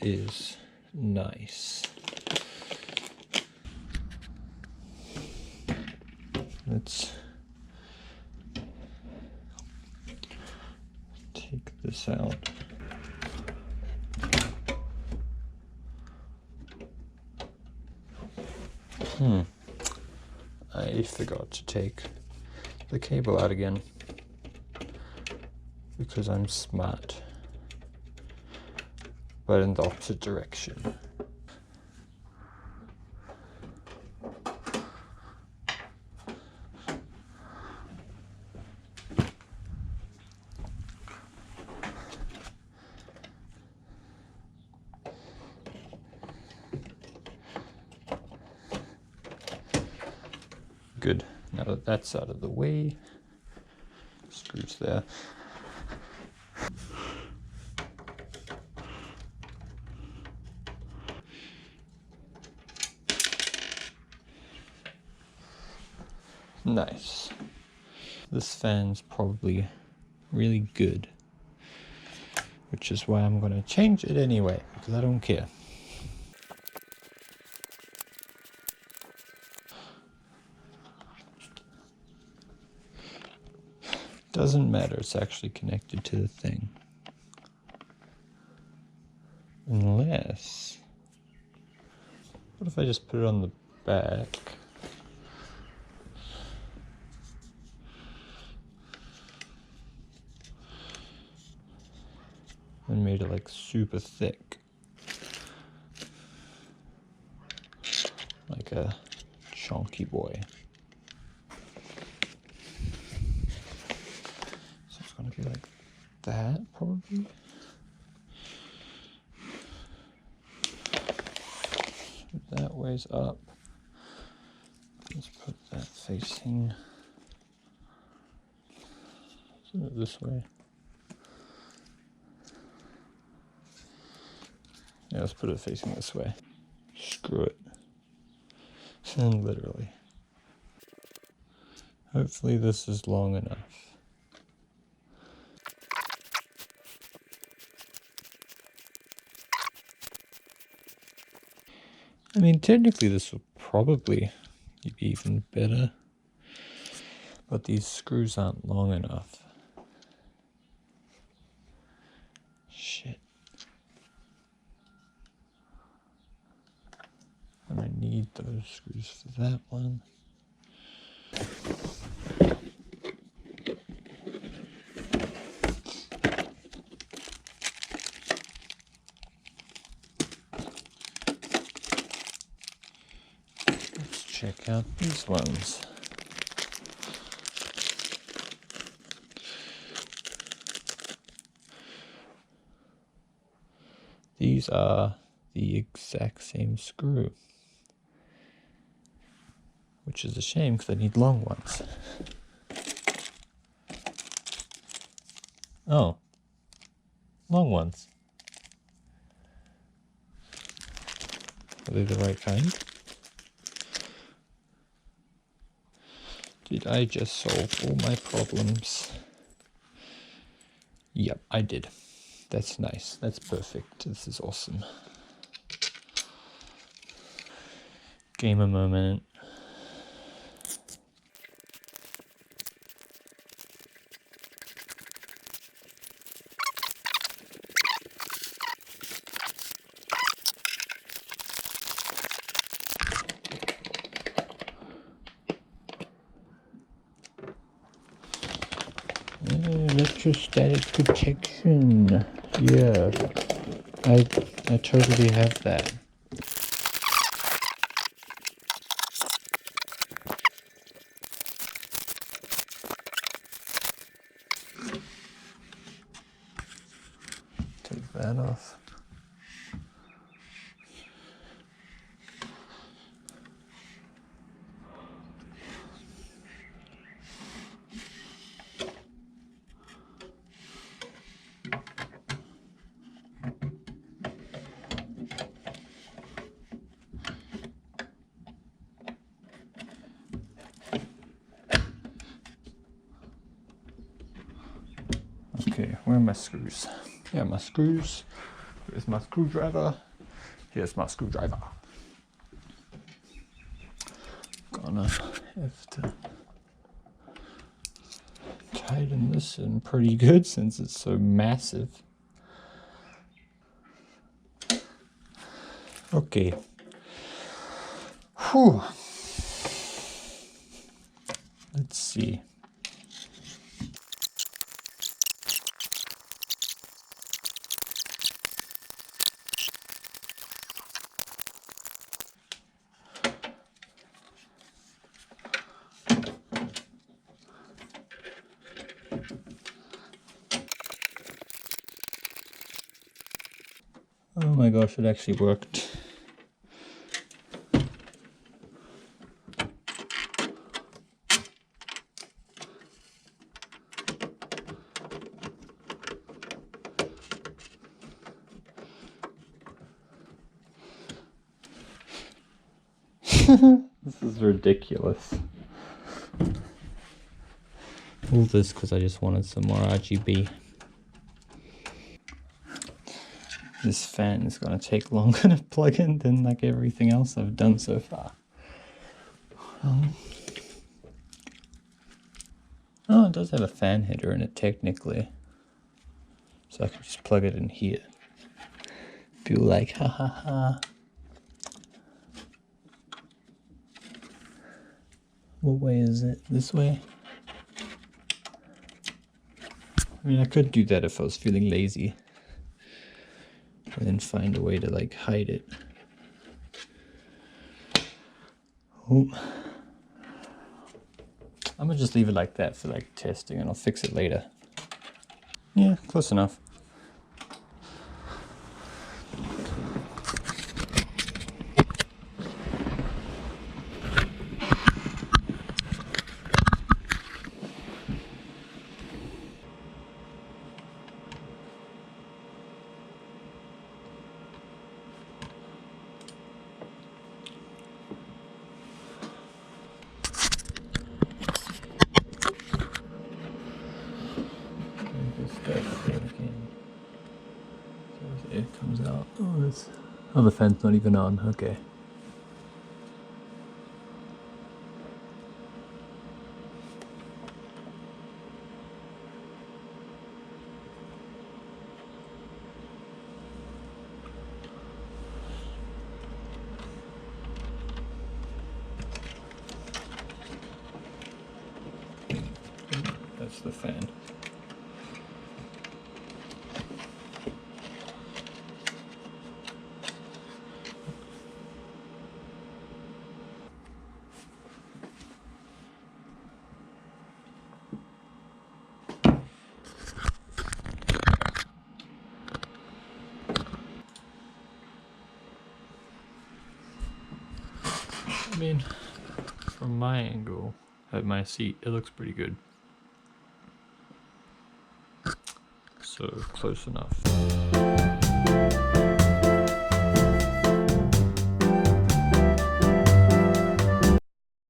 is nice. Let's take this out. I forgot to take the cable out again because I'm smart, but in the opposite direction. Good. Now that that's out of the way, screws there. Nice. This fan's probably really good, which is why I'm going to change it anyway, because I don't care. Doesn't matter, it's actually connected to the thing. Unless, what if I just put it on the back? And made it like super thick. Like a chunky boy. So it's gonna be like that probably. That way's up. Let's put that facing this way. Yeah, let's put it facing this way. Screw it. And literally. Hopefully this is long enough. I mean, technically this will probably be even better, but these screws aren't long enough. Shit. And I need those screws for that one. Let's check out these ones. These are the exact same screw, which is a shame because I need long ones. Oh, long ones. Are they the right kind? Did I just solve all my problems? Yep, I did. That's nice. That's perfect. This is awesome. Gamer moment. Electrostatic protection. Yeah, I totally have that. Take that off. Okay, where are my screws? Yeah, my screws Here's my screwdriver. Here's my screwdriver. Gonna have to tighten this in pretty good since it's so massive. Okay. Whew. Let's see. Oh my gosh, it actually worked. This is ridiculous. All this because I just wanted some more RGB. This fan is going to take longer to plug in than like everything else I've done so far. Oh, it does have a fan header in it technically. So I can just plug it in here. Feel like, ha ha ha. What way is it? This way? I mean, I could do that if I was feeling lazy. And then find a way to like hide it. Oh. I'm gonna just leave it like that for like testing and I'll fix it later. Yeah, close enough. It comes out. Oh, the fan's not even on. Okay. That's the fan. I mean, from my angle at my seat, it looks pretty good. So close enough.